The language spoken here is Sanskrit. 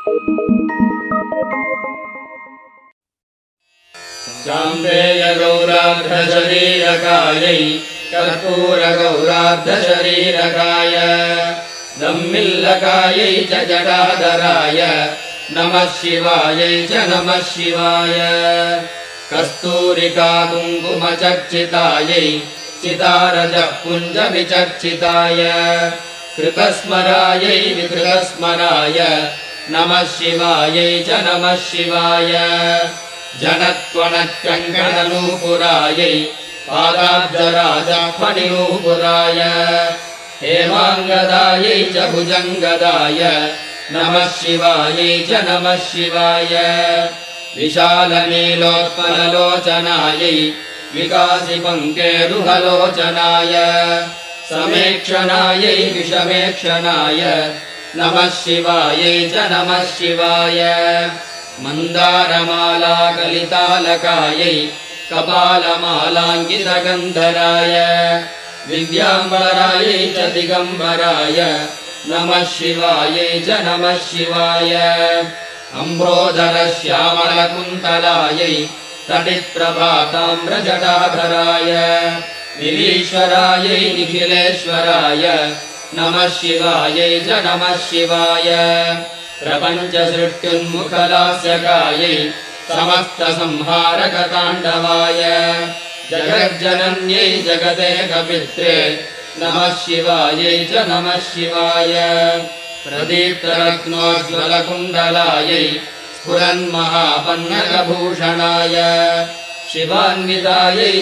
चाम्पेयगौरार्धशरीरकायै कर्पूरगौरार्धशरीरकाय दम्मिल्लकायै च जटाधराय नमः शिवायै च नमः शिवाय कस्तूरिका कुङ्कुमचर्चितायै चितारजः पुञ्जविचर्चिताय कृतस्मरायै विकृतस्मराय नमः शिवायै च नमः शिवाय जनत्वनत्यङ्कणनूपुरायै पादाब्जराजफणिनूपुराय हेमाङ्गदायै च भुजङ्गदाय नमः शिवायै च नमः शिवाय विशालनीलोत्पललोचनायै विकासिपङ्केरुहलोचनाय समेक्षणायै विषमेक्षणाय नमः शिवायै च नमः शिवाय मन्दारमालाकलितालकायै कपालमालाङ्कितगन्धराय दिव्याम्बरायै च दिगम्बराय नमः शिवायै च नमः शिवाय अम्ब्रोदरश्यामलकुन्तलायै तटिप्रभाताम्रजटाधराय निरीश्वरायै निखिलेश्वराय नमः शिवायै च नमः शिवाय प्रपञ्चसृष्टुन्मुखलास्यकायै समस्तसंहारकताण्डवाय जगज्जनन्यै जगदेकपित्रे नमः शिवायै च नमः शिवाय प्रदीप्तरत्नोज्ज्वलकुण्डलायै स्फुरन्महापन्नगभूषणाय शिवान्वितायै